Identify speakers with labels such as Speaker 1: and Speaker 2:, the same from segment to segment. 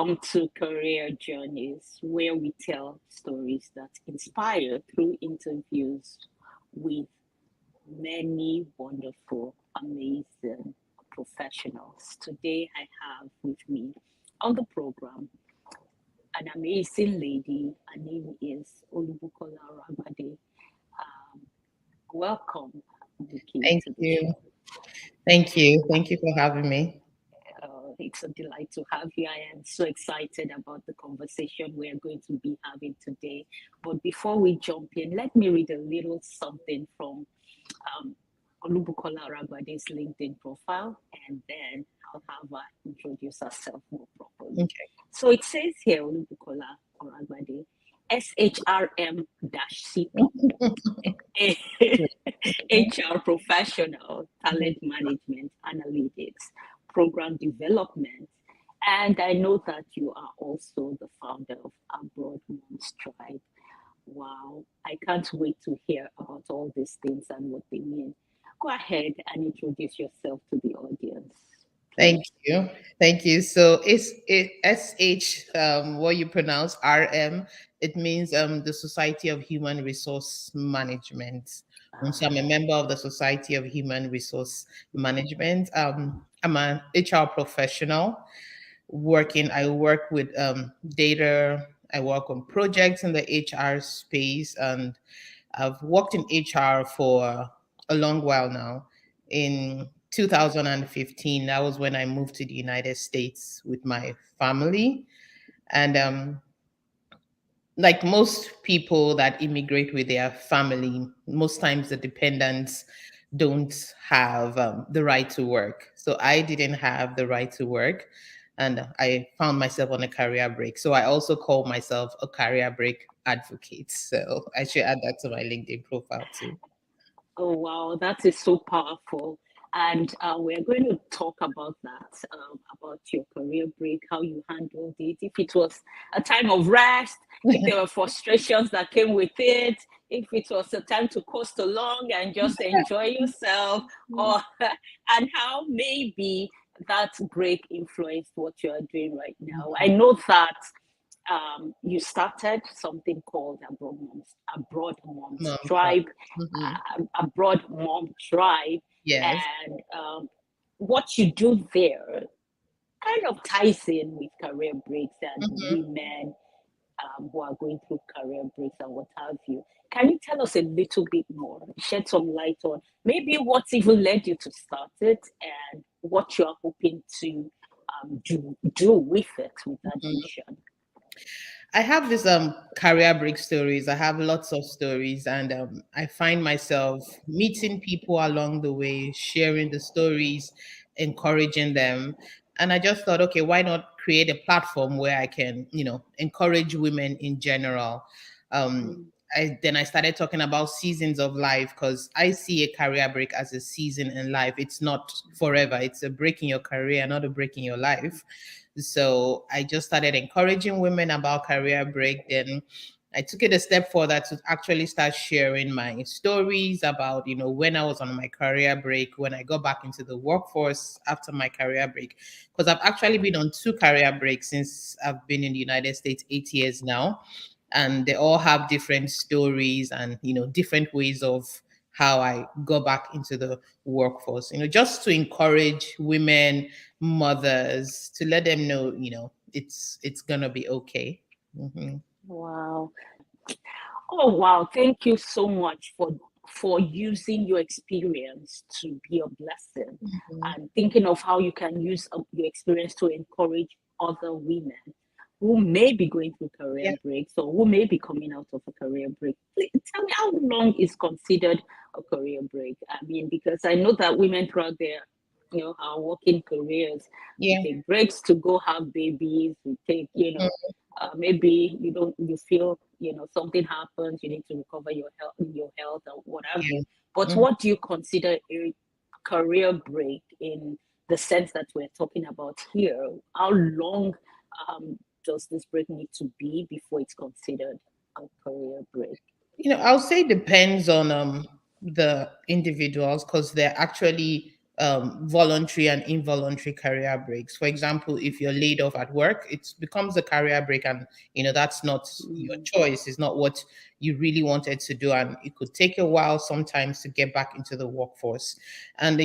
Speaker 1: Welcome to Career Journeys, where we tell stories that inspire through interviews with many wonderful, amazing professionals. Today, I have with me on the program an amazing lady. Her name is Olubukola Oragbade. Um, Welcome, Buki,
Speaker 2: Thank
Speaker 1: to the
Speaker 2: you.
Speaker 1: show.
Speaker 2: Thank you. Thank you for having me.
Speaker 1: It's a delight to have you. I am so excited about the conversation we are going to be having today. But before we jump in, let me read a little something from um, Olubukola Aragbade's LinkedIn profile, and then I'll have her introduce herself more properly.
Speaker 2: Okay.
Speaker 1: So it says here, Olubukola Aragbade, SHRM-CP, HR professional, talent management, analytics, program development. And I know that you are also the founder of Abroad Moms Tribe. Wow, I can't wait to hear about all these things and what they mean. Go ahead and introduce yourself to the audience,
Speaker 2: Thank
Speaker 1: please.
Speaker 2: you. Thank you. So it's SH, what you pronounce RM. It means the Society of Human Resource Management. And so I'm a
Speaker 1: Ah,
Speaker 2: member of the Society of Human Resource Management. I'm an HR professional working. I work with data. I work on projects in the HR space, and I've worked in HR for a long while now. In 2015, that was when I moved to the United States with my family. And like most people that immigrate with their family, most times the dependents don't have the right to work. So I didn't have the right to work. And I found myself on a career break. So I also call myself a career break advocate. So I should add that to my LinkedIn profile too.
Speaker 1: oh, wow, that is so powerful. And we're going to talk about that, about your career break, how you handled it, if it was a time of rest, if there were frustrations that came with it, if it was a time to coast along and just enjoy yourself, or and how maybe that break influenced what you are doing right now. I know that you started something called Abroad Moms
Speaker 2: Mom, child.
Speaker 1: Tribe,
Speaker 2: Mhm.
Speaker 1: Abroad Mom Tribe,
Speaker 2: Yes.
Speaker 1: and what you do there kind of ties in with career breaks and
Speaker 2: Mhm.
Speaker 1: women who are going through career breaks and what have you. Can you tell us a little bit more, shed some light on maybe what even led you to start it and what you are hoping to do with it, with that
Speaker 2: Mhm.
Speaker 1: vision?
Speaker 2: I have this career break stories. I have lots of stories, and I find myself meeting people along the way, sharing the stories, encouraging them. And I just thought, okay, why not create a platform where I can, encourage women in general. Um,
Speaker 1: Mm,
Speaker 2: then I started talking about seasons of life because I see a career break as a season in life. It's not forever. It's a break in your career, not a break in your life. So I just started encouraging women about career break. Then I took it a step further to actually start sharing my stories about, when I was on my career break, when I got back into the workforce after my career break. Because I've actually been on two career breaks since I've been in the United States 8 years now. And they all have different stories and, different ways of how I go back into the workforce, just to encourage women, mothers, to let them know, it's gonna be okay. Mhm.
Speaker 1: wow. Oh wow, thank you so much for using your experience to be a blessing
Speaker 2: Mhm.
Speaker 1: and thinking of how you can use your experience to encourage other women who may be going through career
Speaker 2: Yeah.
Speaker 1: breaks or who may be coming out of a career break. Please tell me, how long is considered a career break? I mean, because I know that women throughout their our working careers, we
Speaker 2: Yeah.
Speaker 1: take breaks to go have babies, we take, maybe you feel something happens, you need to recover your health or what have
Speaker 2: Yeah.
Speaker 1: you. But
Speaker 2: Mhm.
Speaker 1: what do you consider a career break in the sense that we're talking about here? How long does this break need to be before it's considered a career break?
Speaker 2: I'll say depends on the individuals because there are actually voluntary and involuntary career breaks. For example, if you're laid off at work, it becomes a career break, and that's not your
Speaker 1: Mm.
Speaker 2: choice. It's not what you really wanted to do, and it could take a while sometimes to get back into the workforce. And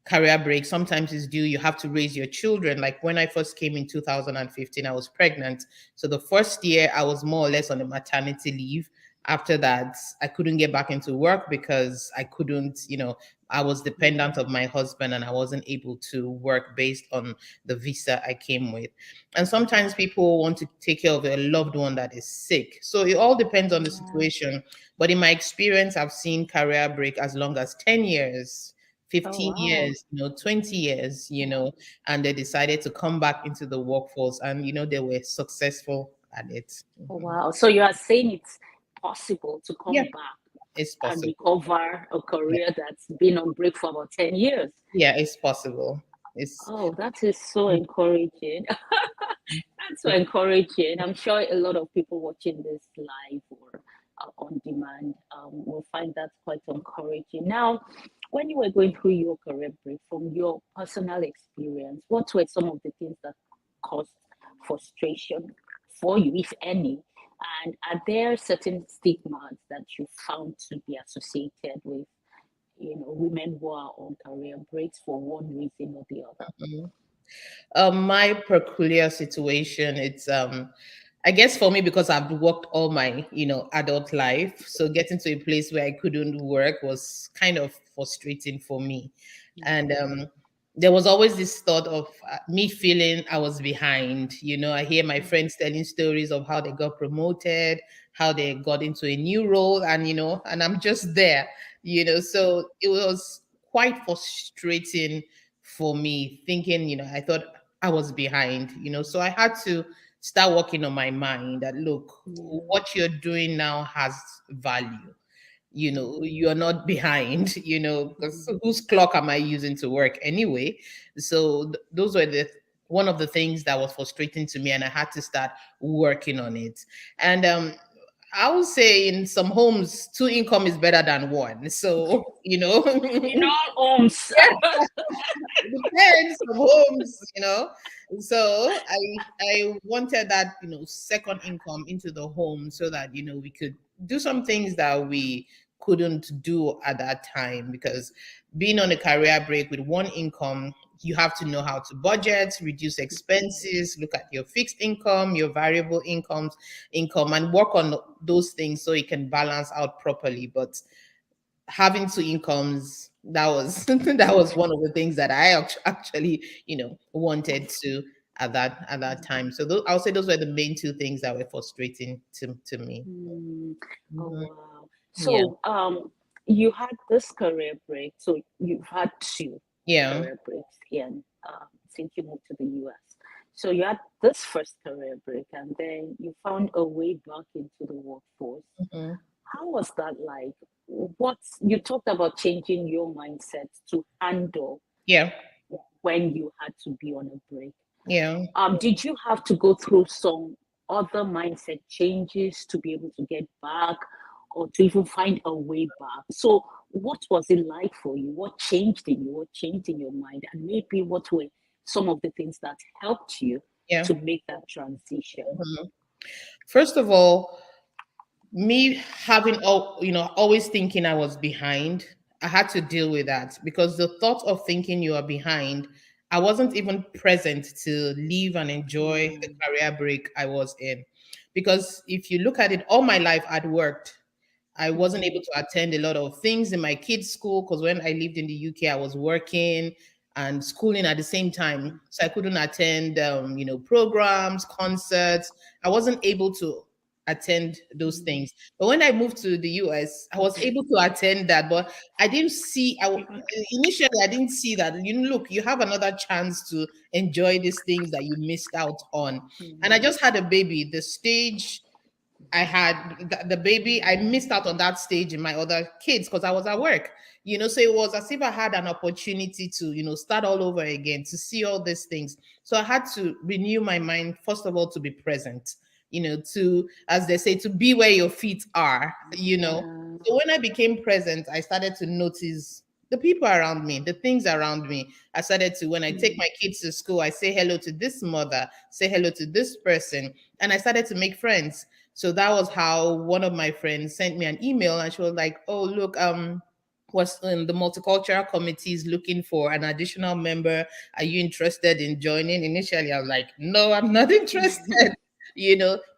Speaker 2: career break sometimes is due you have to raise your children. Like when I first came in 2015, I was pregnant, so the first year I was more or less on a maternity leave. After that, I couldn't get back into work because I couldn't, I was dependent of my husband and I wasn't able to work based on the visa I came with. And sometimes people want to take care of a loved one that is sick, so it all depends on the
Speaker 1: Yeah.
Speaker 2: situation. But in my experience, I've seen career break as long as 10 years,
Speaker 1: Oh
Speaker 2: 15
Speaker 1: wow.
Speaker 2: years, 20 years, and they decided to come back into the workforce, and they were successful at it.
Speaker 1: Oh
Speaker 2: Mhm.
Speaker 1: wow. So you are saying it's possible to
Speaker 2: Yeah,
Speaker 1: come back
Speaker 2: it's
Speaker 1: and
Speaker 2: possible.
Speaker 1: recover a
Speaker 2: Yeah,
Speaker 1: career that's been on break for about 10 years.
Speaker 2: yeah, it's possible. It's
Speaker 1: Oh, that is so encouraging. That's so encouraging. I'm sure a lot of people watching this live or on demand will find that quite encouraging. Now, when you were going through your career break, from your personal experience, what were some of the things that caused frustration for you, if any? And are there certain stigmas that you found to be associated with, women who are on career breaks for one reason or the other?
Speaker 2: Mhm. My peculiar situation, it's I guess for me, because I've worked all my adult life, so getting to a place where I couldn't work was kind of frustrating for me. And there was always this thought of me feeling I was behind. I hear my friends telling stories of how they got promoted, how they got into a new role, and and I'm just there. So it was quite frustrating for me, thinking, I thought I was behind. So I had to start working on my mind that, look,
Speaker 1: Yeah.
Speaker 2: what you're doing now has value. You're not behind. Because
Speaker 1: Mhm.
Speaker 2: whose clock am I using to work anyway? So those were the one of the things that was frustrating to me, and I had to start working on it. And I would say in some homes, two income is better than one. So
Speaker 1: In all homes.
Speaker 2: depends on homes. So I wanted that, second income into the home so that, we could do some things that we couldn't do at that time, because being on a career break with one income, you have to know how to budget, reduce expenses, look at your fixed income, your variable income, and work on those things so it can balance out properly. But having two incomes, that was that was one of the things that I actually wanted to at that time. So I'll say those were the main two things that were frustrating to me.
Speaker 1: Mm. Oh
Speaker 2: Mhm.
Speaker 1: wow.
Speaker 2: Yeah,
Speaker 1: So you had this career break. So you've had two
Speaker 2: yeah.
Speaker 1: career breaks here since you moved to the US. So you had this first career break and then you found a way back into the workforce.
Speaker 2: Mhm.
Speaker 1: How was that like? What you talked about changing your mindset to handle
Speaker 2: Yeah,
Speaker 1: when you had to be on a break.
Speaker 2: yeah,
Speaker 1: Did you have to go through some other mindset changes to be able to get back or to even find a way back? So, what was it like for you? What changed in you? What changed in your mind? And maybe what were some of the things that helped you
Speaker 2: yeah.
Speaker 1: to make that transition?
Speaker 2: Mhm. First of all, me having always thinking I was behind, I had to deal with that, because the thought of thinking you are behind, I wasn't even present to live and enjoy the
Speaker 1: Yeah.
Speaker 2: career break I was in. Because if you look at it, all my life I'd worked. I wasn't able
Speaker 1: Mhm.
Speaker 2: to attend a lot of things in my kids' school, because when I lived in the UK, I was working and schooling at the same time. So I couldn't attend, programs, concerts. I wasn't able to attend those
Speaker 1: Mhm.
Speaker 2: things. But when I moved to the US, I was able to attend that. But I didn't see, initially, I didn't see that. Look, you have another chance to enjoy these things that you missed out on. And I
Speaker 1: Mhm.
Speaker 2: just had a baby. The stage I had the baby, I missed out on that stage in my other kids because I was at work. So it was as if I had an opportunity to, start all over again, to see all these things. So I had to renew my mind, first of all, to be present, to, as they say, to be where your feet are.
Speaker 1: Yeah.
Speaker 2: So when I became present, I started to notice The people around me, the things around me. I started to, when I take
Speaker 1: Mm.
Speaker 2: my kids to school, I say hello to this mother, say hello to this person, and I started to make friends. So that was how one of my friends sent me an email, and she was like, "Oh, look, was the multicultural committee is looking for an additional member. Are you interested in joining?" Initially, I was like, "No, I'm not interested."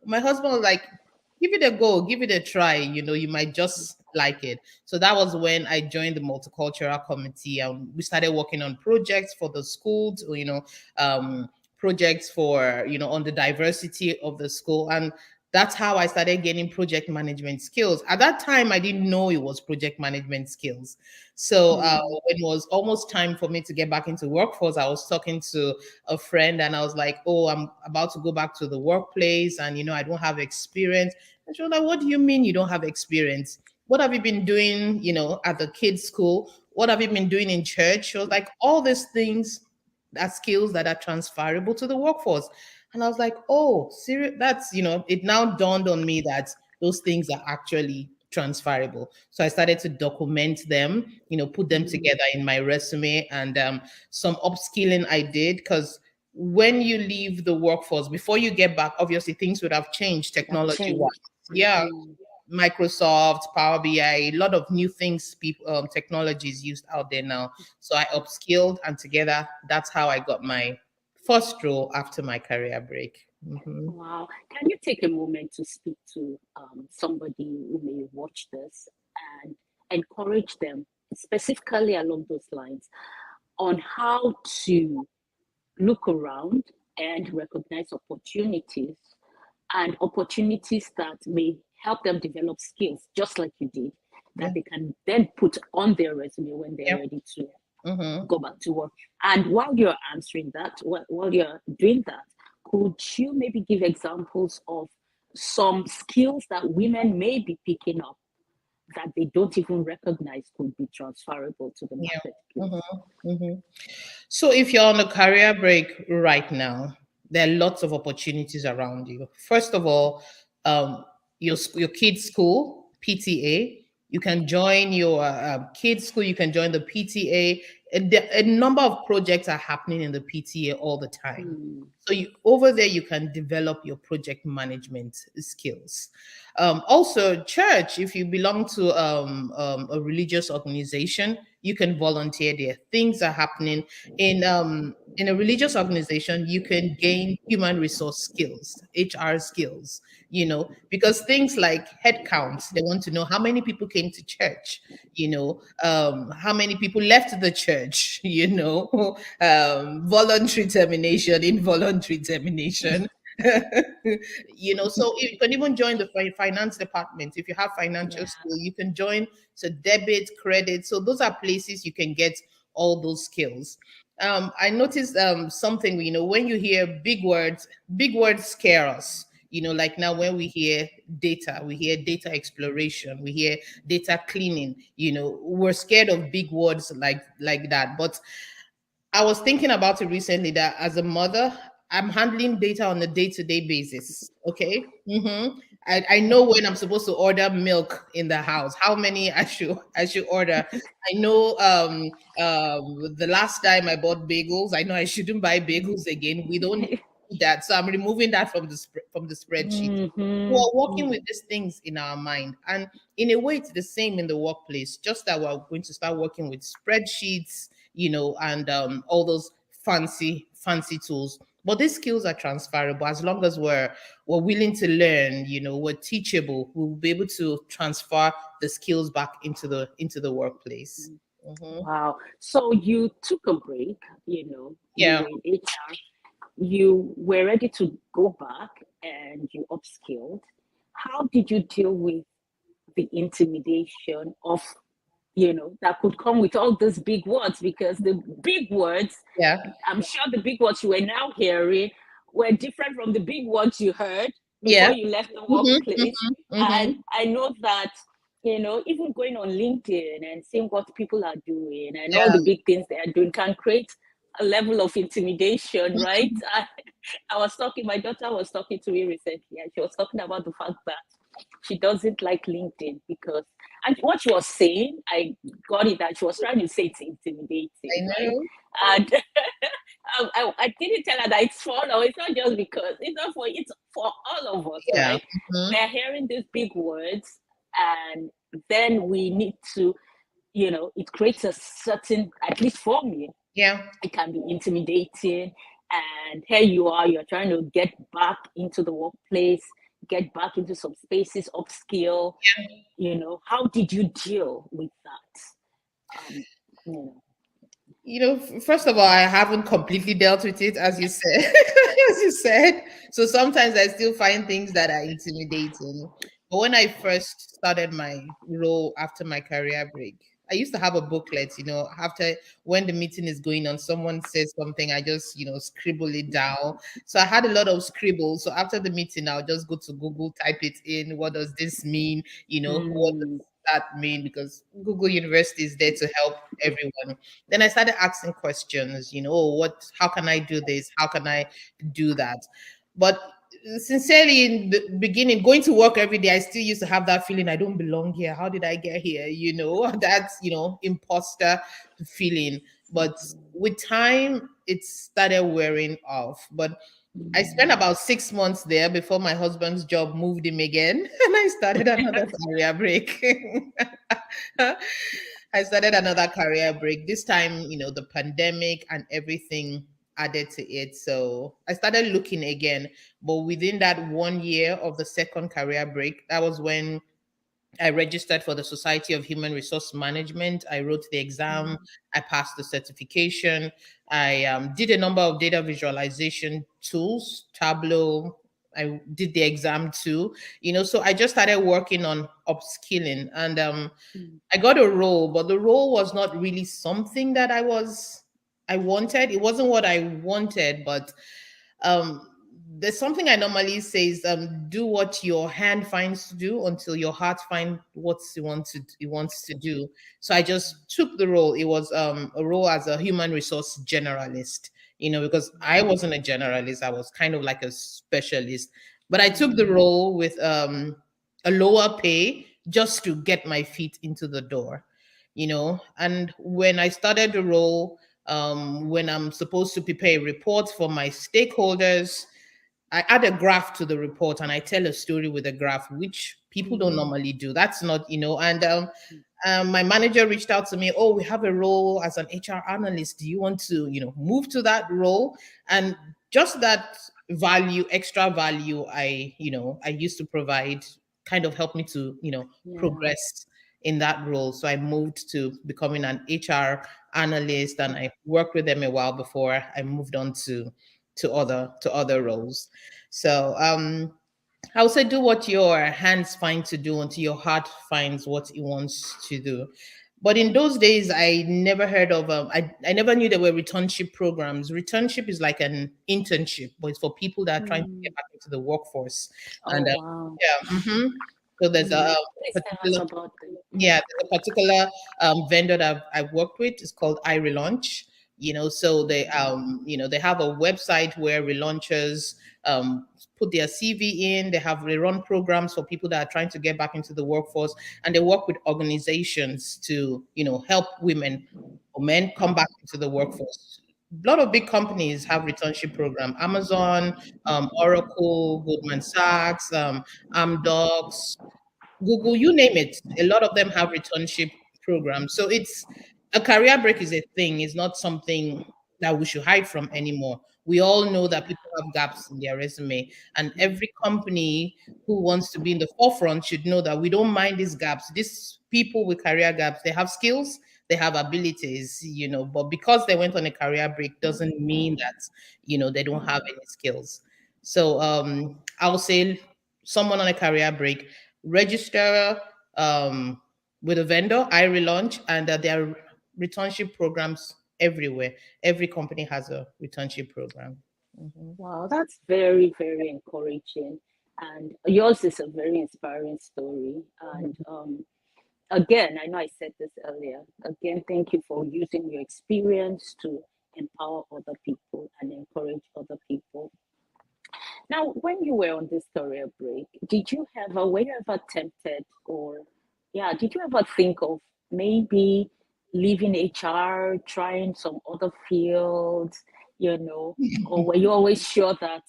Speaker 2: My husband was like, "Give it a go, give it a try. You might just like it." So that was when I joined the multicultural committee, and we started working on projects for the school, um, projects for on the diversity of the school, and that's how I started gaining project management skills. At that time, I didn't know it was project management skills. So
Speaker 1: Mm.
Speaker 2: when it was almost time for me to get back into workforce, I was talking to a friend, and I was like, "Oh, I'm about to go back to the workplace, and I don't have experience." And she was like, "What do you mean you don't have experience? What have you been doing, at the kids' school? What have you been doing in church?" She was like, "All these things are skills that are transferable to the workforce." And I was like, "Oh, serious?" That's, it now dawned on me that those things are actually transferable. So I started to document them, put them
Speaker 1: Mm.
Speaker 2: together in my resume, and some upskilling I did, because when you leave the workforce, before you get back, obviously things would have changed
Speaker 1: Have
Speaker 2: technology wise.
Speaker 1: changed.
Speaker 2: Yeah,
Speaker 1: Mm.
Speaker 2: Microsoft, Power BI, a lot of new things, people, technologies used out there now. So I upskilled, and together, that's how I got my first role after my career break. Mhm.
Speaker 1: Wow. Can you take a moment to speak to somebody who may watch this and encourage them, specifically along those lines, on how to look around and recognize opportunities and opportunities that may help them develop skills, just like you did, that
Speaker 2: Yeah,
Speaker 1: they can then put on their resume when they're
Speaker 2: yeah.
Speaker 1: ready to
Speaker 2: Hmm.
Speaker 1: go back to work. And while you're answering that, while you're doing that, could you maybe give examples of some skills that women may be picking up that they don't even recognize could be transferable to the
Speaker 2: Yeah.
Speaker 1: marketplace?
Speaker 2: Hmm. Hmm. So if you're on a career break right now, there are lots of opportunities around you. First of all, um, your kids' school, PTA. You can join your kids' school. You can join the PTA. A number of projects are happening in the PTA all the time.
Speaker 1: Hmm.
Speaker 2: So over there, you can develop your project management skills. Also, church, if you belong to a religious organization, you can volunteer there. Things are happening in a religious organization. You can gain human resource skills, HR skills, because things like head counts, they want to know how many people came to church, how many people left the church, voluntary termination, involuntary termination. So you can even join the finance department. If you have financial
Speaker 1: Yeah.
Speaker 2: skill, you can join. So debit, credit. So those are places you can get all those skills. I noticed something, when you hear big words scare us. Like now when we hear data, we hear data exploration, we hear data cleaning, we're scared of big words like that. But I was thinking about it recently that as a mother, I'm handling data on a day-to-day basis. Okay. I know when I'm supposed to order milk in the house, how many I should order. I know the last time I bought bagels, I know I shouldn't buy bagels again. We don't need that. So I'm removing that from the spreadsheet.
Speaker 1: Mm-hmm.
Speaker 2: We're working with these things in our mind. And in a way, it's the same in the workplace, just that we're going to start working with spreadsheets, and all those fancy tools. But these skills are transferable as long as we're willing to learn. We're teachable. We'll be able to transfer the skills back into the workplace. Hmm.
Speaker 1: Wow. So you took a break, you
Speaker 2: Yeah,
Speaker 1: were in HR, you were ready to go back and you upskilled. How did you deal with the intimidation of, that could come with all these big words? Because the big words,
Speaker 2: yeah,
Speaker 1: I'm sure the big words you were now hearing were different from the big words you heard before
Speaker 2: yeah.
Speaker 1: you left the
Speaker 2: Hmm.
Speaker 1: workplace.
Speaker 2: Hmm.
Speaker 1: And I know that, even going on LinkedIn and seeing what people are doing and all
Speaker 2: Yeah.
Speaker 1: the big things they are doing can create a level of intimidation, right? I was talking, my daughter was talking to me recently, and she was talking about the fact that she doesn't like LinkedIn because, and what she was saying, I got it that she was trying to say it's
Speaker 2: I
Speaker 1: intimidating, right?
Speaker 2: know.
Speaker 1: And I didn't tell her that it's fun or it's not just because it's not for it's for all of us,
Speaker 2: Yeah.
Speaker 1: right?
Speaker 2: Mhm.
Speaker 1: We're hearing these big words, and then we need to, it creates a certain, at least for me,
Speaker 2: Yeah.
Speaker 1: it can be intimidating. And here you are, you're trying to get back into the workplace, get back into some spaces, upskill. How did you deal with that? You know.
Speaker 2: First of all, I haven't completely dealt with it, as you said. As you said. So sometimes I still find things that are intimidating. But when I first started my role after my career break, I used to have a booklet, after when the meeting is going on, someone says something, I just, scribble it down. So I had a lot of scribbles. So after the meeting, I'll just go to Google, type it in. What does this mean? What
Speaker 1: Mm,
Speaker 2: does that mean? Because Google University is there to help everyone. Then I started asking questions, how can I do this? How can I do that? But sincerely, in the beginning, going to work every day, I still used to have that feeling I don't belong here. How did I get here? That's, imposter feeling. But with time, it started wearing off. But I spent
Speaker 1: mm,
Speaker 2: about 6 months there before my husband's job moved him again, and I started another career break. I started another career break. This time, the pandemic and everything added to it. So I started looking again. But within that 1 year of the second career break, that was when I registered for the Society of Human Resource Management. I wrote the exam.
Speaker 1: mm,
Speaker 2: I passed the certification. I did a number of data visualization tools, Tableau. I did the exam too. So I just started working on upskilling, and
Speaker 1: mm,
Speaker 2: I got a role, but the role was not really something that I wanted. It wasn't what I wanted, but um there's something I normally say is do what your hand finds to do until your heart finds what it wants to do. So I just took the role. It was a role as a human resource generalist, because I wasn't a generalist, I was kind of like a specialist. But I took the
Speaker 1: mm,
Speaker 2: role with a lower pay just to get my feet into the door. And when I started the role, when I'm supposed to prepare a report for my stakeholders, I add a graph to the report and I tell a story with a graph, which people don't
Speaker 1: mm,
Speaker 2: normally do. That's not, and my manager reached out to me. Oh, we have a role as an HR analyst. Do you want to, move to that role? And just that value, extra value, I used to provide, kind of helped me to,
Speaker 1: yeah.
Speaker 2: progress in that role. So I moved to becoming an HR analyst, and I worked with them a while before I moved on to other roles. So I would say do what your hands find to do until your heart finds what it wants to do. But in those days, I never heard of I never knew there were returnship programs. Returnship is like an internship, but it's for people that are trying to
Speaker 1: Mm.
Speaker 2: get back into the workforce.
Speaker 1: Oh,
Speaker 2: And
Speaker 1: wow.
Speaker 2: yeah, so there's a
Speaker 1: Please tell us
Speaker 2: particular
Speaker 1: about them.
Speaker 2: yeah, there's a particular vendor that I've worked with. It's called iRelaunch. So they have a website where relaunchers put their CV in. They run programs for people that are trying to get back into the workforce, and they work with organizations to help women or men come back into the workforce. A lot of big companies have returnship program. Amazon, Oracle, Goldman Sachs, Amdocs, Google, you name it. A lot of them have returnship programs. So it's a career break is a thing. It's not something that we should hide from anymore. We all know that people have gaps in their resume, and every company who wants to be in the forefront should know that we don't mind these gaps. These people with career gaps, they have skills, they have abilities, but because they went on a career break doesn't mean that they don't have any skills. So I'll say someone on a career break, register with a vendor, I relaunch, and there are returnship programs everywhere. Every company has a returnship program. Mhm.
Speaker 1: Wow, that's very, very encouraging. And yours is a very inspiring story. And again, I know I said this earlier. Again, thank you for using your experience to empower other people and encourage other people. Now, when you were on this career break, did you ever, were you ever tempted or, yeah, did you ever think of maybe leaving HR, trying some other fields, or were you always sure that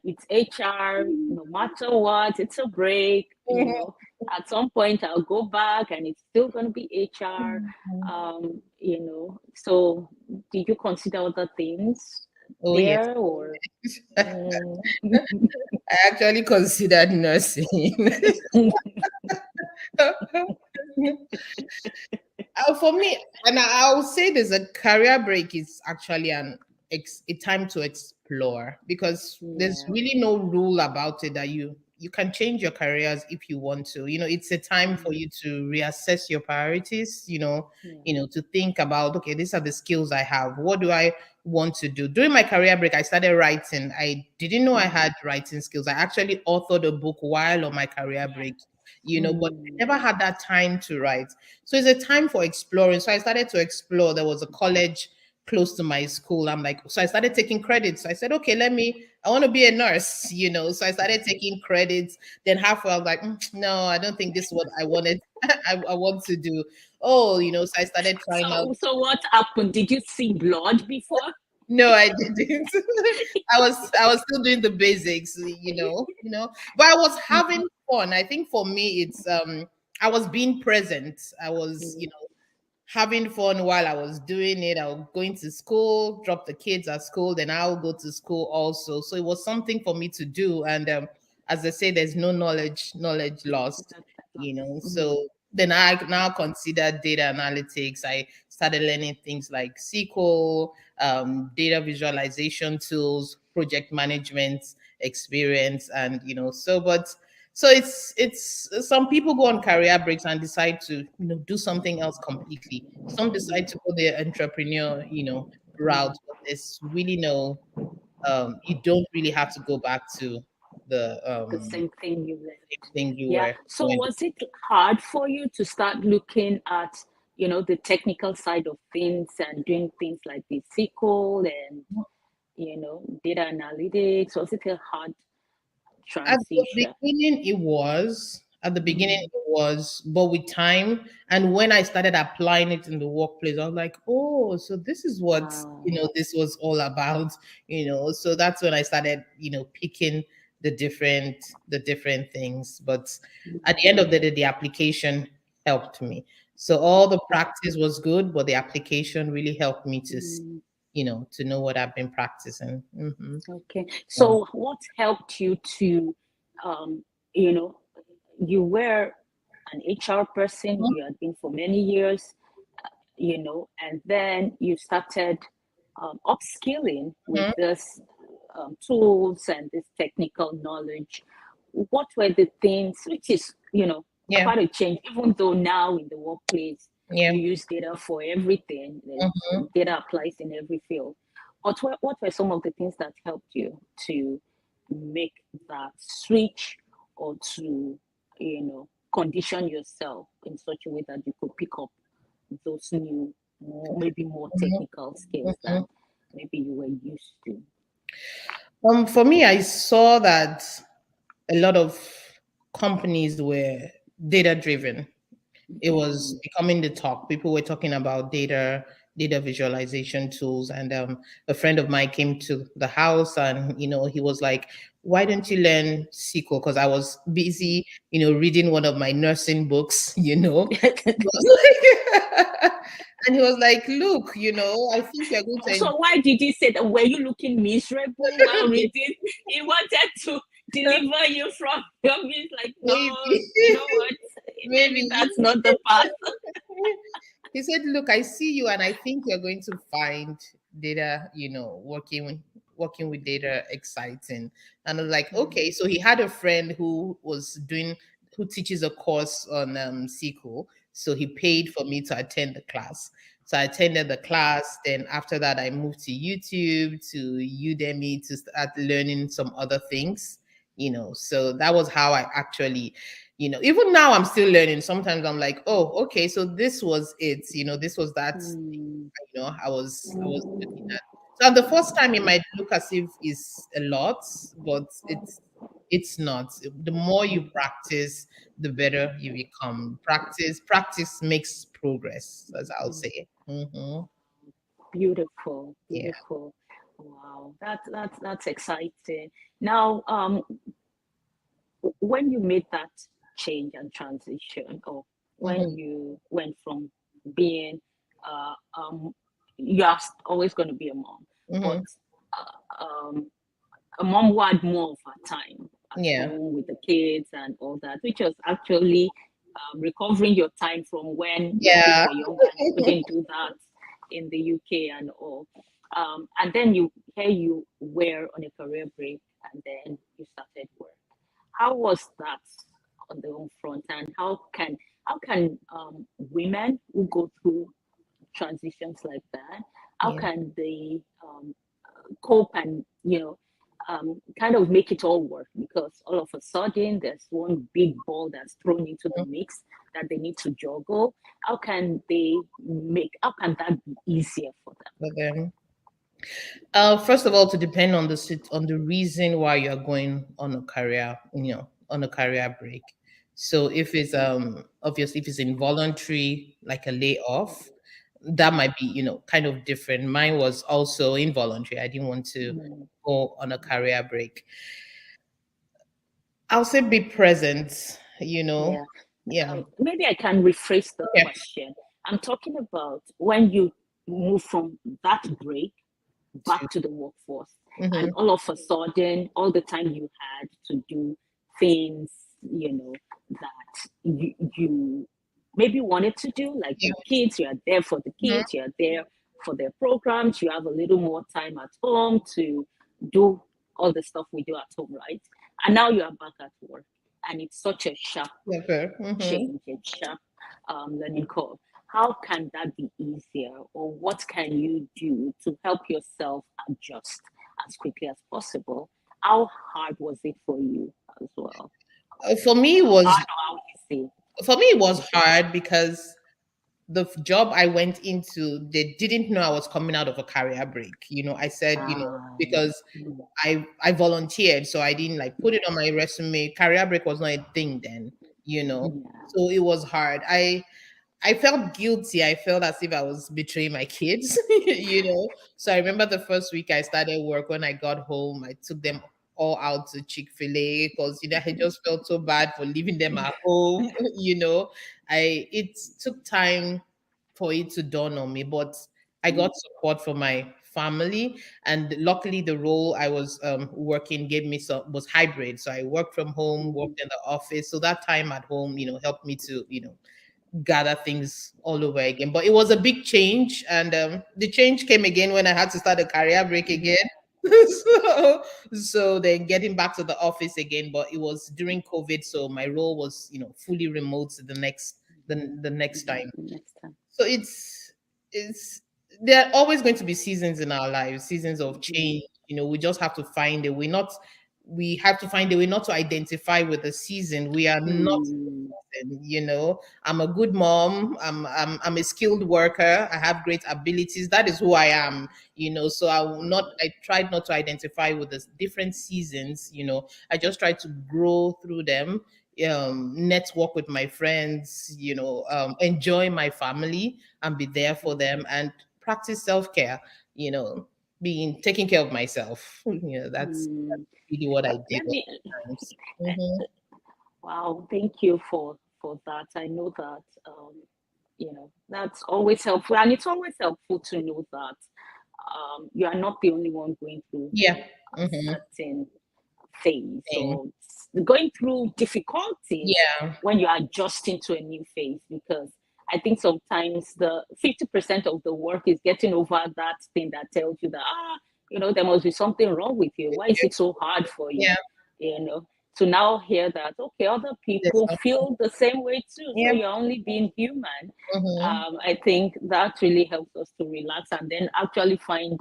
Speaker 1: it's HR, no matter what, it's a break, at some point I'll go back and it's still going to be HR, so did you consider other things
Speaker 2: Oh yes.
Speaker 1: there or? Mm.
Speaker 2: I actually considered nursing. For me, and I will say there's a career break is actually a time to explore, because there's
Speaker 1: Yeah.
Speaker 2: really no rule about it that you can change your careers if you want to. It's a time for
Speaker 1: Mm,
Speaker 2: you to reassess your priorities.
Speaker 1: yeah.
Speaker 2: To think about, okay, these are the skills I have. What do I want to do? During my career break, I started writing. I didn't know I
Speaker 1: Mm,
Speaker 2: had writing skills. I actually authored a book while on my career break. But I
Speaker 1: mm,
Speaker 2: never had that time to write. So it's a time for exploring. So I started to explore. There was a college close to my school. I'm like, so I started taking credits. So I said, okay, I want to be a nurse. So I started taking credits. Then halfway, I was like, no, I don't think this is what I wanted. I want to do. Oh, so I started trying out.
Speaker 1: so what happened? Did you see blood before?
Speaker 2: No, I didn't. I was still doing the basics, but I was having fun. I think for me it's I was being present. I was,
Speaker 1: Mm,
Speaker 2: having fun while I was doing it. I was going to school, drop the kids at school, then I'll go to school also. So it was something for me to do. And as I say, there's no knowledge lost,
Speaker 1: that last.
Speaker 2: So then I now consider data analytics. I started learning things like SQL, data visualization tools, project management experience, and so it's some people go on career breaks and decide to do something else completely. Some decide to go the entrepreneur route,
Speaker 1: Mm,
Speaker 2: but there's really no you don't really have to go back to the
Speaker 1: the same thing you
Speaker 2: same
Speaker 1: left.
Speaker 2: thing you
Speaker 1: Yeah.
Speaker 2: were
Speaker 1: So
Speaker 2: doing.
Speaker 1: was it hard for you to start looking at, the technical side of things and doing things like the SQL and, data analytics? Was it a hard
Speaker 2: At the
Speaker 1: transition?
Speaker 2: beginning, it was. At the beginning,
Speaker 1: Mm,
Speaker 2: it was. But with time, and when I started applying it in the workplace, I was like, oh, so this is what,
Speaker 1: wow.
Speaker 2: this was all about, So that's when I started, picking the different things. But at the end of the day, the application helped me. So all the practice was good, but the application really helped me to,
Speaker 1: Mm,
Speaker 2: to know what I've been practicing.
Speaker 1: okay.
Speaker 2: Yeah.
Speaker 1: So what helped you to, um, you know, you were an HR person, you had been for many years, and then you started upskilling with
Speaker 2: Mhm.
Speaker 1: this tools and this technical knowledge. What were the things, which is,
Speaker 2: Yeah.
Speaker 1: quite a change, even though now in the workplace
Speaker 2: Yeah.
Speaker 1: you use data for everything,
Speaker 2: Mhm.
Speaker 1: data applies in every field. But what were some of the things that helped you to make that switch or to, condition yourself in such a way that you could pick up those new, maybe more
Speaker 2: Mhm.
Speaker 1: technical skills
Speaker 2: Mhm.
Speaker 1: than maybe you were used to?
Speaker 2: For me, I saw that a lot of companies were data driven. It was
Speaker 1: Mm.
Speaker 2: becoming the talk. People were talking about data visualization tools. And a friend of mine came to the house, and he was like, why don't you learn SQL? Because I was busy, reading one of my nursing books. He was like, and he was like, look, I think you're going to
Speaker 1: So why did he say that? Were you looking miserable while reading? He wanted to
Speaker 2: enjoy.
Speaker 1: deliver you from your means. Like, no,
Speaker 2: Maybe.
Speaker 1: you know what? Maybe
Speaker 2: Maybe.
Speaker 1: that's not the path.
Speaker 2: He said, look, I see you, and I think you're going to find data, working with data exciting. And I was like, okay. So he had a friend who teaches a course on SQL. So he paid for me to attend the class. So I attended the class. Then after that, I moved to YouTube, to Udemy, to start learning some other things. So that was how I actually, even now I'm still learning. Sometimes I'm like, oh, okay, so this was it. This was that.
Speaker 1: Hmm.
Speaker 2: I was looking at. So the first time it might look as if it's a lot, but it's not. The more you practice, the better you become. Practice makes progress, as I'll say.
Speaker 1: Beautiful,
Speaker 2: Yeah.
Speaker 1: beautiful. Wow, that's exciting. Now, when you made that change and transition, or when
Speaker 2: hmm
Speaker 1: you went from being, uh, um, you're always going to be a mom, but
Speaker 2: hmm
Speaker 1: a mom who had more of her time at
Speaker 2: Yeah.
Speaker 1: home with the kids and all that, which was actually recovering your time from when your kids
Speaker 2: Yeah.
Speaker 1: were younger and you couldn't do that in the UK and all. And then you were on a career break and then you started work. How was that on the home front, and how can women who go through transitions like that, how
Speaker 2: Yeah.
Speaker 1: can they cope and kind of make it all work, because all of a sudden there's one big ball that's thrown into the mix that they need to juggle. How can that be easier for them?
Speaker 2: For them. First of all, to depend on on the reason why you're going on a career, on a career break. So if it's obviously if it's involuntary, like a layoff, that might be kind of different. Mine was also involuntary. I didn't want to
Speaker 1: Mm,
Speaker 2: go on a career break. I'll say be present.
Speaker 1: yeah.
Speaker 2: Yeah.
Speaker 1: Maybe I can rephrase the
Speaker 2: Okay.
Speaker 1: question. I'm talking about when you move from that break
Speaker 2: To
Speaker 1: back to the workforce, and
Speaker 2: hmm
Speaker 1: all of a sudden all the time you had to do things that you maybe wanted to do, like
Speaker 2: yeah.
Speaker 1: your kids, you are there for the
Speaker 2: Mhm.
Speaker 1: kids, you are there for their programs, you have a little more time at home to do all the stuff we do at home, right? And now you are back at work, and it's such a sharp
Speaker 2: Okay.
Speaker 1: change, a sharp learning curve. How can that be easier, or what can you do to help yourself adjust as quickly as possible? How hard was it for you as well?
Speaker 2: For me, it was
Speaker 1: Hard or how easy?
Speaker 2: hard because the job I went into, they didn't know I was coming out of a career break. I said,
Speaker 1: Ah,
Speaker 2: because I volunteered, so I didn't like put it on my resume. Career break was not a thing then,
Speaker 1: yeah.
Speaker 2: so it was hard. I felt guilty. I felt as if I was betraying my kids, So I remember the first week I started work, when I got home, I took them all out to Chick-fil-A because I just felt so bad for leaving them at home. It took time for it to dawn on me, but I got support from my family, and luckily the role I was working gave me some was hybrid. So I worked from home, worked in the office. So that time at home, helped me to gather things all over again. But it was a big change, and the change came again when I had to start a career break again. So then getting back to the office again, but it was during COVID, so my role was fully remote the next time.
Speaker 1: Next time.
Speaker 2: So it's there are always going to be seasons in our lives, seasons of change. We just have to find a way. Not We have to find a way not to identify with the season. We are not
Speaker 1: Mm,
Speaker 2: I'm a good mom. I'm a skilled worker. I have great abilities. That is who I am. So I tried not to identify with the different seasons. I just tried to grow through them, network with my friends, enjoy my family and be there for them, and practice self-care, you know being taking care of myself. That's
Speaker 1: mm.
Speaker 2: really what I did
Speaker 1: Let
Speaker 2: all
Speaker 1: me.
Speaker 2: the times. Hmm
Speaker 1: Wow, thank you for that. I know that that's always helpful, and it's always helpful to know that you are not the only one going through
Speaker 2: Yeah.
Speaker 1: a
Speaker 2: hmm
Speaker 1: certain phase
Speaker 2: Same.
Speaker 1: or going through difficulties
Speaker 2: Yeah.
Speaker 1: when you are adjusting to a new phase, because I think sometimes the 50% of the work is getting over that thing that tells you that there must be something wrong with you. Why is it so hard for you?
Speaker 2: Yeah.
Speaker 1: You know, to now hear that other
Speaker 2: There's
Speaker 1: people
Speaker 2: something.
Speaker 1: feel the same way too. So
Speaker 2: Yeah.
Speaker 1: you're only being human.
Speaker 2: hmm
Speaker 1: I think that really helps us to relax and then actually find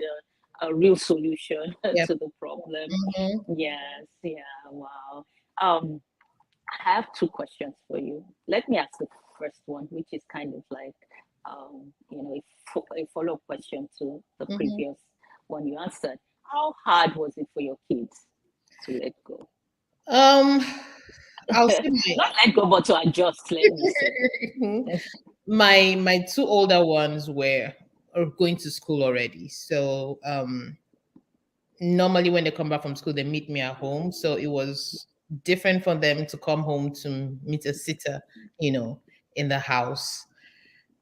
Speaker 1: a real solution
Speaker 2: Yeah.
Speaker 1: to the problem.
Speaker 2: hmm
Speaker 1: Yes, yeah, wow. Um, I have two questions for you. Let me ask the first one, which is kind of like, a follow-up question to the
Speaker 2: hmm
Speaker 1: previous one you answered. How hard was it for your kids to let go?
Speaker 2: Um, I'll say
Speaker 1: Not let go, but to adjust, let me say.
Speaker 2: my my two older ones were are going to school already. So normally when they come back from school, they meet me at home. So it was different for them to come home to meet a sitter, you know, in the house.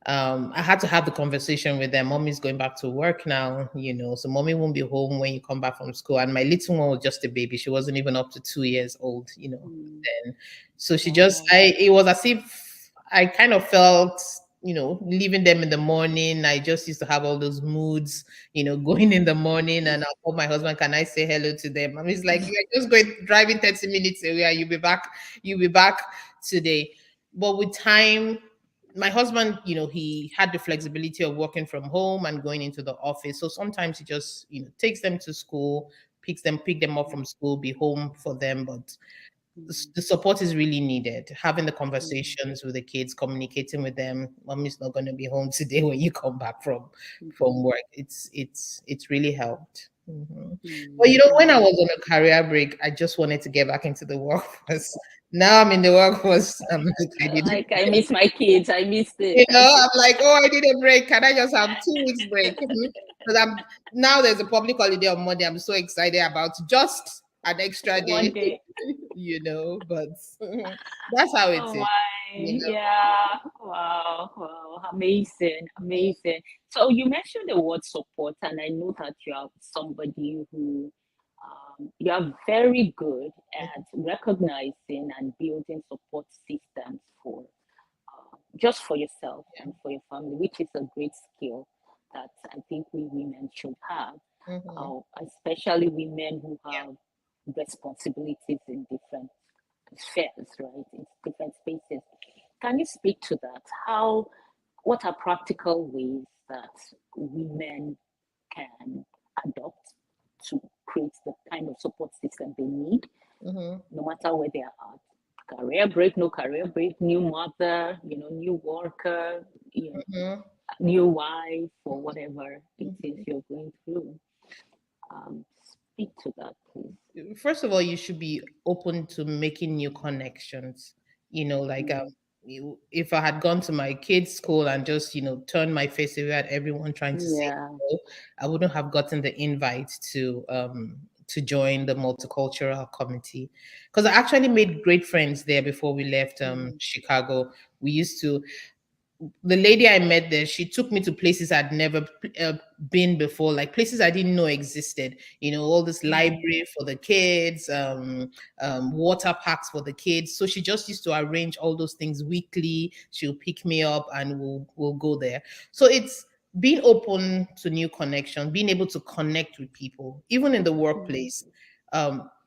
Speaker 2: I had to have the conversation with them. Mommy's going back to work now, you know, so mommy won't be home when you come back from school. And my little one was just a baby. She wasn't even up to 2 years old, you know,
Speaker 1: Mm,
Speaker 2: then. So she just,
Speaker 1: wow.
Speaker 2: it was as if I kind of felt, you know, leaving them in the morning. I just used to have all those moods, you know, going in the morning and I'll call my husband, can I say hello to them? I mean, it's like, you're just going, driving 30 minutes away and you'll be back today. But with time, my husband, you know, he had the flexibility of working from home and going into the office. So sometimes he just, you know, takes them to school, pick them up from school, be home for them. But
Speaker 1: Mm,
Speaker 2: the support is really needed. Having the
Speaker 1: mm,
Speaker 2: conversations with the kids, communicating with them. Mommy's not going to be home today when you come back from
Speaker 1: mhm,
Speaker 2: work. It's really helped. Mhm. But
Speaker 1: mm,
Speaker 2: you know, when I
Speaker 1: mm.
Speaker 2: was on a career break, I just wanted to get back into the workforce. Now I'm in the workforce. I'm like, I did.
Speaker 1: Like I miss my kids. I miss
Speaker 2: You
Speaker 1: this. I
Speaker 2: know,
Speaker 1: miss
Speaker 2: I'm like, oh, I need a break. Can I just have 2 weeks break? Because I'm now there's a public holiday on Monday. I'm so excited about just an extra
Speaker 1: one
Speaker 2: day,
Speaker 1: day.
Speaker 2: you know. But that's how it
Speaker 1: Oh
Speaker 2: is,
Speaker 1: my,
Speaker 2: you know.
Speaker 1: yeah. Wow, wow. Amazing, amazing. So you mentioned the word support, and I know that you are somebody who you are very good at recognizing and building support systems for just for yourself and for your family, which is a great skill that I think we women should have,
Speaker 2: Mhm.
Speaker 1: especially women who have responsibilities in different spheres, right, in different spaces. Can you speak to that? What are practical ways that women can adopt to create the kind of support system they need,
Speaker 2: Mhm.
Speaker 1: no matter where they are at? Career break, no career break, new mother, new worker,
Speaker 2: Mhm.
Speaker 1: new wife, or whatever it is
Speaker 2: Mhm.
Speaker 1: you're going through. Speak to that, please.
Speaker 2: First of all, you should be open to making new connections. You know, like
Speaker 1: Mm,
Speaker 2: if I had gone to my kids' school and just, you know, turned my face away at everyone trying to say
Speaker 1: yeah.
Speaker 2: hello, I wouldn't have gotten the invite to join the multicultural committee. Because I actually made great friends there before we left
Speaker 1: Mm,
Speaker 2: Chicago. We used to the lady I met there, she took me to places I'd never been before, like places I didn't know existed. You know, all this
Speaker 1: mm,
Speaker 2: library for the kids, water parks for the kids. So she just used to arrange all those things weekly. She'll pick me up and we'll go there. So it's being open to new connections, being able to connect with people, even in the
Speaker 1: mm,
Speaker 2: workplace.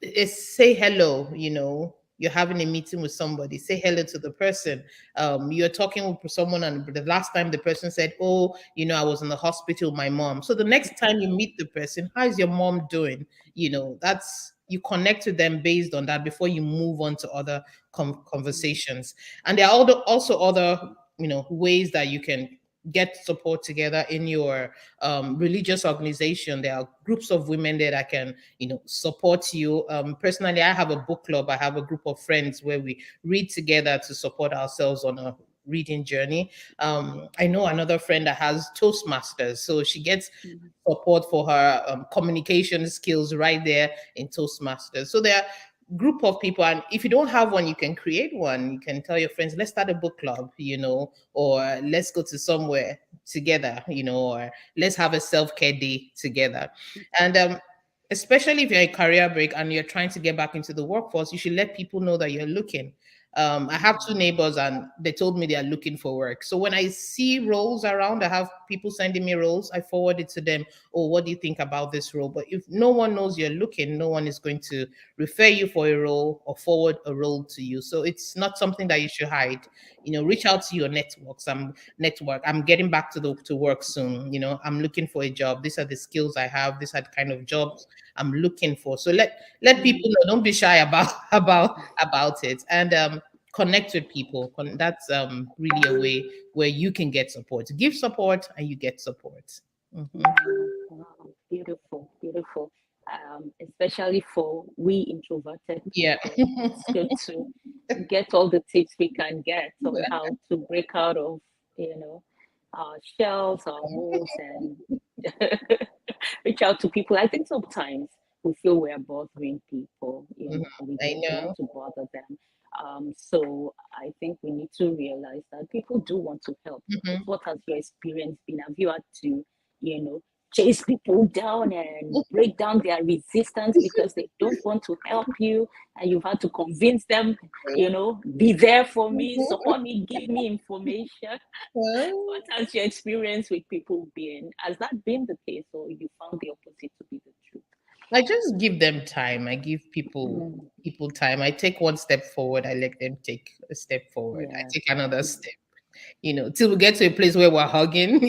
Speaker 2: It's say hello. You know, you're having a meeting with somebody, say hello to the person. You're talking with someone and the last time the person said, oh, you know, I was in the hospital with my mom. So the next time you meet the person, how is your mom doing? You know, that's you connect with them based on that before you move on to other
Speaker 1: mm,
Speaker 2: conversations. And there are also other, you know, ways that you can get support together in your religious organization. There are groups of women there that can, you know, support you. Personally, I have a book club. I have a group of friends where we read together to support ourselves on a reading journey. I know another friend that has Toastmasters, so she gets
Speaker 1: mm,
Speaker 2: support for her communication skills right there in Toastmasters. So there are group of people, and if you don't have one, you can create one. You can tell your friends, let's start a book club, you know, or let's go to somewhere together, you know, or let's have a self-care day together. And especially if you're a career break and you're trying to get back into the workforce, you should let people know that you're looking. I have two
Speaker 1: mm,
Speaker 2: neighbors and they told me they are looking for work. So when I see roles around, I have people sending me roles, I forward it to them. Oh, what do you think about this role? But if no one knows you're looking, no one is going to refer you for a role or forward a role to you. So it's not something that you should hide. You know, reach out to your networks. I'm getting back to work soon. You know, I'm looking for a job. These are the skills I have. These are the kind of jobs I'm looking for. So let people
Speaker 1: mm,
Speaker 2: know. Don't be shy about about it. And connect with people. That's really a way where you can get support. Give support and you get support. Hmm.
Speaker 1: Wow, wow, beautiful, beautiful. Especially for we introverted
Speaker 2: Yeah.
Speaker 1: people, it's good to get all the tips we can get on how to break out of, you know, our shells, our molds, and reach out to people. I think sometimes we feel we're bothering people, you
Speaker 2: Mhm.
Speaker 1: know, and we
Speaker 2: I
Speaker 1: don't want
Speaker 2: know.
Speaker 1: to bother them. So I think we need to realize that people do want to help. But
Speaker 2: Hmm.
Speaker 1: what has your experience been? Have you had to, you know, chase people down and break down their resistance because they don't want to help you, and you've had to convince them, you know, be there for me, support me, give me information?
Speaker 2: Well,
Speaker 1: What has your experience with people been? Has that been the case, or you found the opposite to be the truth?
Speaker 2: I just give them time. I give
Speaker 1: Mm,
Speaker 2: people time. I take one step forward. I let them take a step forward. I
Speaker 1: yeah,
Speaker 2: take another step, till we get to a place where we're hugging,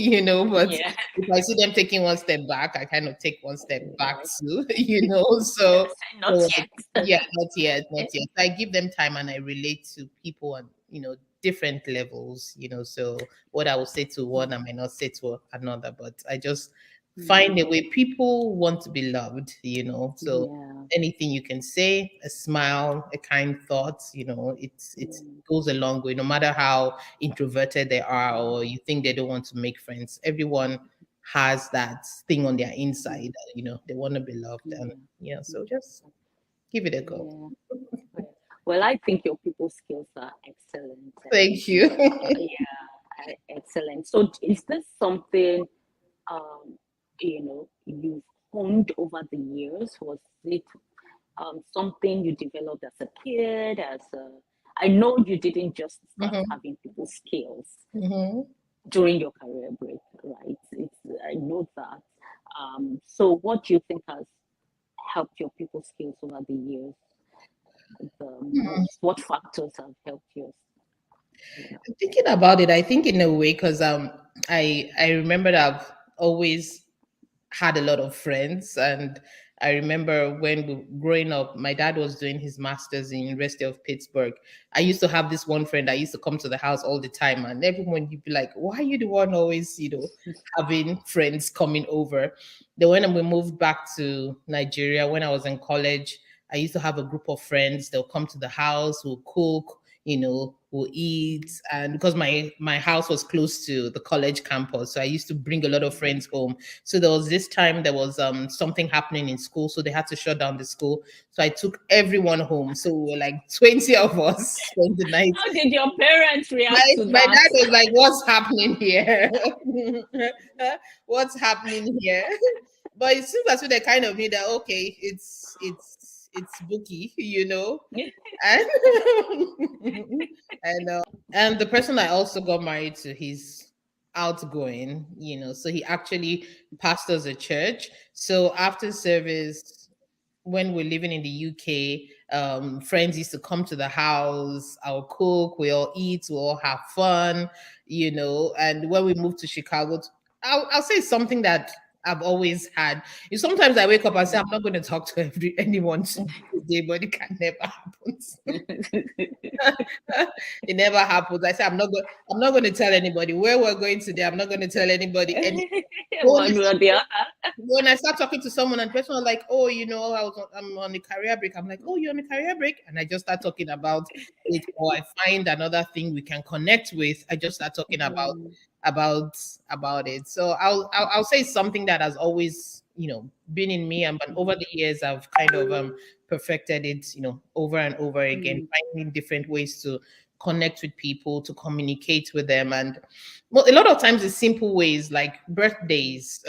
Speaker 2: but
Speaker 1: yeah,
Speaker 2: if I see them taking one step back, I kind of take one step back
Speaker 1: yeah.
Speaker 2: too, so,
Speaker 1: Say not
Speaker 2: so
Speaker 1: yet.
Speaker 2: yeah, not yet, not yet. I give them time and I relate to people on, different levels, so what I will say to one, I might not say to another, but I just find a
Speaker 1: Mm,
Speaker 2: way. People want to be loved, so
Speaker 1: yeah,
Speaker 2: anything you can say, a smile, a kind thought, it
Speaker 1: mm,
Speaker 2: goes a long way, no matter how introverted they are or you think they don't want to make friends. Everyone has that thing on their inside
Speaker 1: mm,
Speaker 2: that, they want to be loved. And
Speaker 1: yeah,
Speaker 2: yeah, so
Speaker 1: mm,
Speaker 2: just give it a go.
Speaker 1: yeah. Well, I think your people skills are excellent, and
Speaker 2: Thank you.
Speaker 1: yeah, excellent. So, is this something um, you've honed over the years? Was it something you developed as a kid? I know you didn't just start
Speaker 2: Hmm.
Speaker 1: having people skills
Speaker 2: Hmm.
Speaker 1: during your career break, right? I know that. So, what do you think has helped your people skills over the years the most? What factors have helped yours? You know.
Speaker 2: Thinking about it, I think in a way, because I remember that I've always had a lot of friends, and I remember when growing up, my dad was doing his masters in University of Pittsburgh. I used to have this one friend that used to come to the house all the time, and everyone you'd be like, why are you the one always, having friends coming over? Then when we moved back to Nigeria, when I was in college, I used to have a group of friends. They'll come to the house, we'll cook, we'll eat. And because my house was close to the college campus, so I used to bring a lot of friends home. So there was this time there was something happening in school, so they had to shut down the school. So I took everyone home. So we were like 20 of us spent the night.
Speaker 1: How did your parents react
Speaker 2: My
Speaker 1: to
Speaker 2: my
Speaker 1: that?
Speaker 2: dad was like, "What's happening here? What's happening here?" But it seems as if they kind of knew that okay, it's Buki, and and the person I also got married to, he's outgoing, so he actually pastors a church. So after service, when we're living in the UK, friends used to come to the house. I'll cook, we all eat, we all have fun, And when we moved to Chicago, I'll say something that I've always had. Sometimes I wake up and say, I'm not going to talk to anyone today, but it can never happen. It never happens. I say I'm not going to tell anybody where we're going today. I'm not going to tell anybody any.
Speaker 1: One way or the other.
Speaker 2: When I start talking to someone and the person are like, oh, I'm on the career break. I'm like, oh, you're on the career break, and I just start talking about it, or I find another thing we can connect with. I just start talking
Speaker 1: Mm,
Speaker 2: about about it. So I'll say something that has always been in me, and but over the years I've kind of perfected it, over and over again,
Speaker 1: mm,
Speaker 2: finding different ways to connect with people, to communicate with them, and well, a lot of times it's simple ways like birthdays.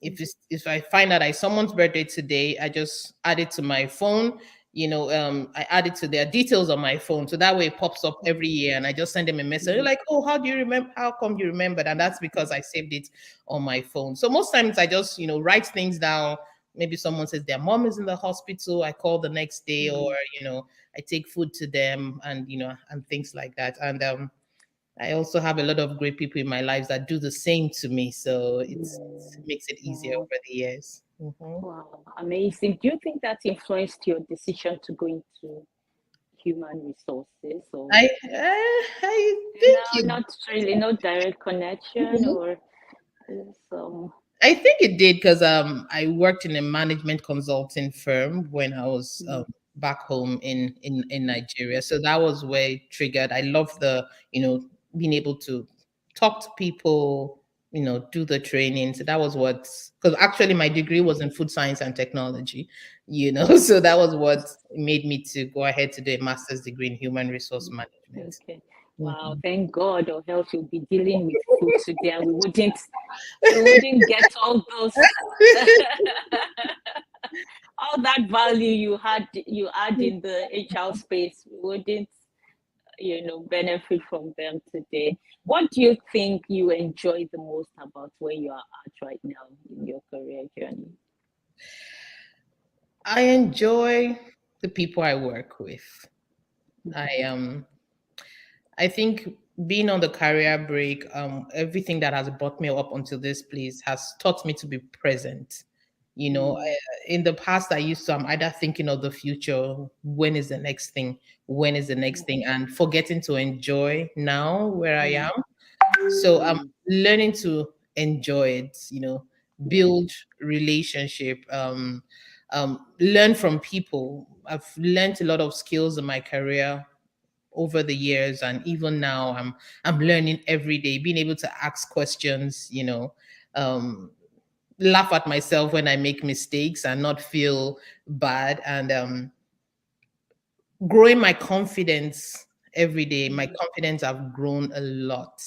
Speaker 2: If I find out it's someone's birthday today, I just add it to my phone. I add it to their details on my phone, so that way it pops up every year, and I just send them a message. They're
Speaker 1: mm,
Speaker 2: like, "Oh, how do you remember? How come you remembered?" And that's because I saved it on my phone. So most times I just write things down. Maybe someone says their mom is in the hospital, I call the next day, or
Speaker 1: mm,
Speaker 2: I take food to them, and and things like that. And I also have a lot of great people in my lives that do the same to me. So it
Speaker 1: mm.
Speaker 2: makes it easier
Speaker 1: Wow.
Speaker 2: over the years. Mhm.
Speaker 1: Wow. Amazing. Do you think that influenced your decision to go into human resources, or
Speaker 2: I
Speaker 1: no,
Speaker 2: think you.
Speaker 1: not really, no direct connection, or So,
Speaker 2: I think it did because I worked in a management consulting firm when I was
Speaker 1: mm,
Speaker 2: back home in Nigeria. So that was where it triggered. I love the, being able to talk to people, do the training. So that was what, because actually my degree was in food science and technology, so that was what made me to go ahead to do a master's degree in human resource
Speaker 1: mm,
Speaker 2: management.
Speaker 1: okay. Wow,
Speaker 2: Mhm.
Speaker 1: thank God, or else you'll be dealing with food today, and we wouldn't get all those all that value you had in the HR space. We wouldn't, benefit from them today. What do you think you enjoy the most about where you are at right now in your career journey?
Speaker 2: I enjoy the people I work with. I
Speaker 1: Mhm,
Speaker 2: I think being on the career break, everything that has brought me up until this place has taught me to be present.
Speaker 1: mm,
Speaker 2: In the past, I used to, I'm either thinking of the future, when is the next thing, when is the next thing, and forgetting to enjoy now where I
Speaker 1: mm,
Speaker 2: am. So I'm
Speaker 1: mm,
Speaker 2: learning to enjoy it,
Speaker 1: mm,
Speaker 2: build relationship, learn from people. I've learned a lot of skills in my career over the years, and even now I'm learning every day, being able to ask questions, um laugh at myself when I make mistakes and not feel bad, and growing my confidence every day. My
Speaker 1: mm.
Speaker 2: confidence have grown a lot,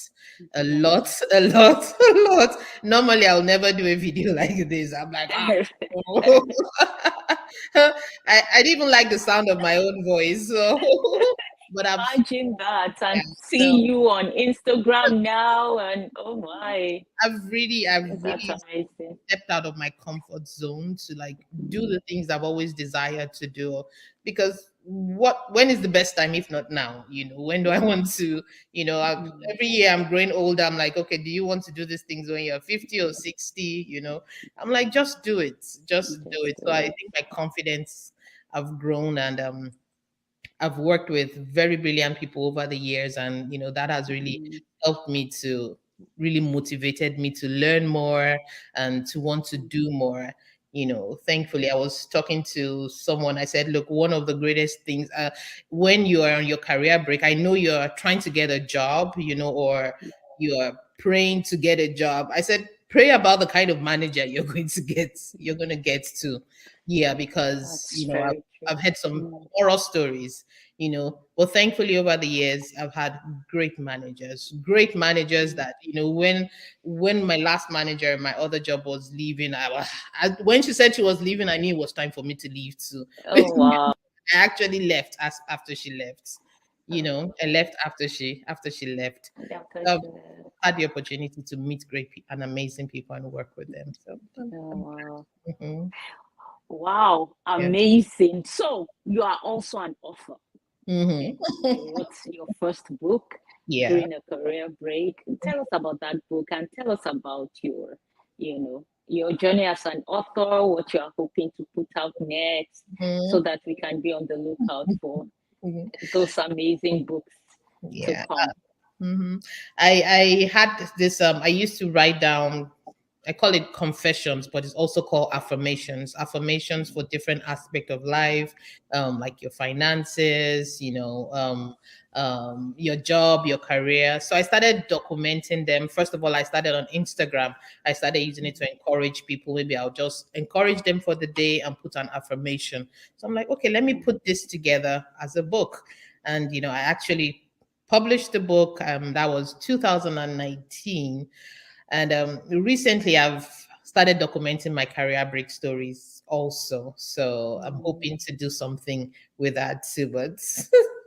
Speaker 2: a lot,
Speaker 1: Wow.
Speaker 2: a lot, a lot. Normally I'll never do a video like this. I'm like, I didn't even like the sound of my own voice. So but
Speaker 1: Imagine that
Speaker 2: yeah,
Speaker 1: and
Speaker 2: so
Speaker 1: see you on Instagram now, and oh my,
Speaker 2: I've
Speaker 1: that's
Speaker 2: really
Speaker 1: amazing.
Speaker 2: stepped out of my comfort zone to like do
Speaker 1: Mm,
Speaker 2: the things I've always desired to do. Because when is the best time if not now? When do I want to,
Speaker 1: mm,
Speaker 2: every year I'm growing older. I'm like, okay, do you want to do these things when you're 50 or 60? I'm like, just do it. Just do
Speaker 1: just
Speaker 2: it. So
Speaker 1: do
Speaker 2: I
Speaker 1: it.
Speaker 2: think my confidence have grown, and I've worked with very brilliant people over the years, and that has really
Speaker 1: Mm,
Speaker 2: helped me to really motivated me to learn more and to want to do more. Thankfully, I was talking to someone. I said, "Look, one of the greatest things when you are on your career break, I know you're trying to get a job, or you are praying to get a job." I said, "Pray about the kind of manager you're going to get. You're going to get to, yeah, because
Speaker 1: that's
Speaker 2: I've
Speaker 1: very true.
Speaker 2: I've heard some
Speaker 1: Mm,
Speaker 2: horror stories, but thankfully over the years I've had great managers
Speaker 1: mm.
Speaker 2: that, when my last manager in my other job was leaving, when she said she was leaving, I knew it was time for me to leave too.
Speaker 1: Oh wow.
Speaker 2: I actually left as after she left. I
Speaker 1: Okay.
Speaker 2: left after she left.
Speaker 1: Yeah,
Speaker 2: I've
Speaker 1: question.
Speaker 2: had the opportunity to meet and amazing people and work with them. So
Speaker 1: Oh wow.
Speaker 2: mhm.
Speaker 1: Wow,
Speaker 2: Yeah.
Speaker 1: amazing. So you are also an author.
Speaker 2: Hmm.
Speaker 1: You wrote your first book
Speaker 2: Yeah.
Speaker 1: during a career break. Tell us about that book and tell us about your journey as an author, what you are hoping to put out next, so
Speaker 2: Mhm.
Speaker 1: that we can be on the lookout for
Speaker 2: Mhm.
Speaker 1: those amazing books to
Speaker 2: Yeah.
Speaker 1: come.
Speaker 2: Hmm. I had this. I used to write down. I call it confessions, but it's also called affirmations. Affirmations for different aspect of life, like your finances, your job, your career. So I started documenting them. First of all, I started on Instagram. I started using it to encourage people. Maybe I'll just encourage them for the day and put an affirmation. So I'm like, okay, let me put this together as a book. And I actually published the book. That was 2019, and recently I've started documenting my career break stories also. So I'm
Speaker 1: Mm.
Speaker 2: hoping to do something with that too. But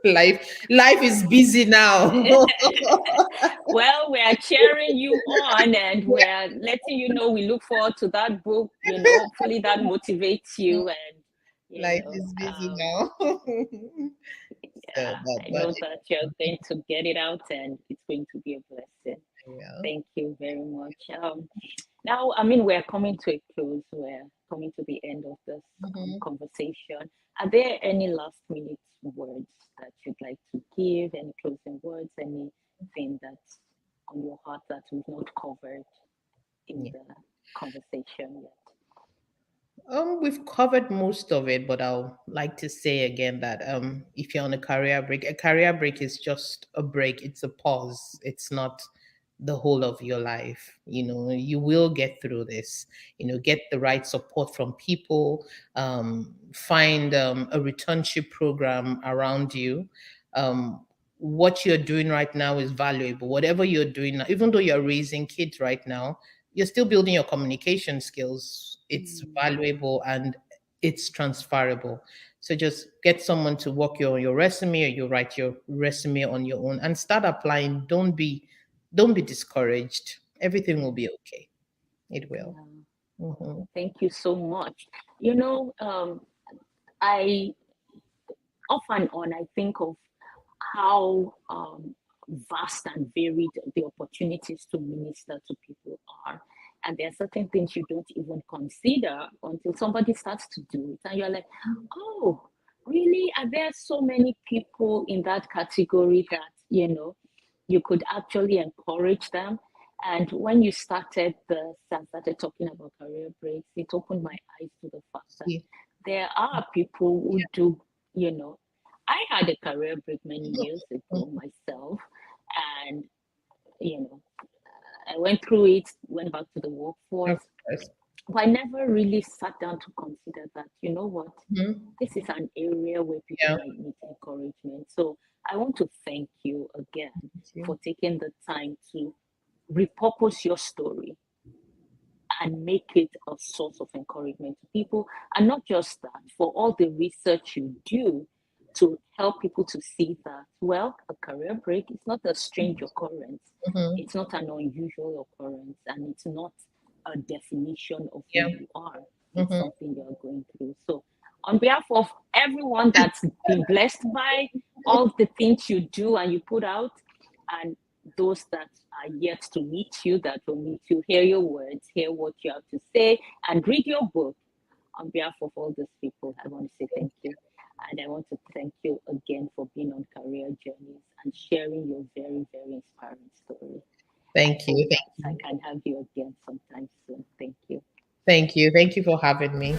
Speaker 2: life is busy now.
Speaker 1: Well, we are cheering you on and we are letting you know we look forward to that book. Hopefully that motivates you and you
Speaker 2: Life
Speaker 1: know,
Speaker 2: is busy
Speaker 1: um,
Speaker 2: now. So,
Speaker 1: yeah, I
Speaker 2: but
Speaker 1: know that you're going to get it out and it's going to be a blessing.
Speaker 2: yeah.
Speaker 1: Thank you very much. Now, I mean, we're coming to a close. We're coming to the end of this
Speaker 2: Mhm.
Speaker 1: conversation. Are there any last minute words that you'd like to give? Any closing words? Anything that's on your heart that we've not covered in
Speaker 2: Yeah.
Speaker 1: the conversation yet?
Speaker 2: We've covered most of it, but I'll like to say again that if you're on a career break is just a break. It's a pause. It's not the whole of your life. You know, you will get through this. You know, get the right support from people. Find a returnship program around you. Um, what you're doing right now is valuable. Whatever you're doing now, even though you're raising kids right now, you're still building your communication skills. It's
Speaker 1: Mm,
Speaker 2: valuable and it's transferable. So just get someone to work your resume, or you write your resume on your own and start applying. Don't be discouraged. Everything will
Speaker 1: mm,
Speaker 2: be okay. It will.
Speaker 1: yeah.
Speaker 2: Mhm.
Speaker 1: Thank you so much. You know, I off and on, I think of how vast and varied the opportunities to minister to people are. And there are certain things you don't even consider until somebody starts to do it. And you're like, oh, really? Are there so many people in that category that, you could actually encourage them? And when you started talking about career breaks, it opened my eyes to the fact that
Speaker 2: See,
Speaker 1: there are people who
Speaker 2: yeah.
Speaker 1: do, you know, I had a career break many years
Speaker 2: Mhm.
Speaker 1: ago myself, and you know, I went through it, went back to the
Speaker 2: Of
Speaker 1: workforce,
Speaker 2: course.
Speaker 1: but I never really sat down to consider that, you know what,
Speaker 2: Mhm.
Speaker 1: this is an area where people
Speaker 2: Yeah.
Speaker 1: might need encouragement. So I want to thank you again
Speaker 2: Thank you.
Speaker 1: for taking the time to repurpose your story and make it a source of encouragement to people. And not just that, for all the research you do to help people to see that, well, a career break is not a strange occurrence,
Speaker 2: Mhm.
Speaker 1: it's not an unusual occurrence, and it's not a definition of who
Speaker 2: Yeah.
Speaker 1: you are. It's
Speaker 2: Mhm.
Speaker 1: something you're going through. So, on behalf of everyone that's been blessed by all the things you do and you put out, and those that are yet to meet you, that will meet you, hear your words, hear what you have to say, and read your book. On behalf of all those people, I want to say thank you. And I want to thank you again for being on Career Journeys and sharing your very, very inspiring story. I
Speaker 2: Thank
Speaker 1: hope
Speaker 2: you.
Speaker 1: that I can have you again sometime soon. Thank you.
Speaker 2: Thank you. Thank you for having me.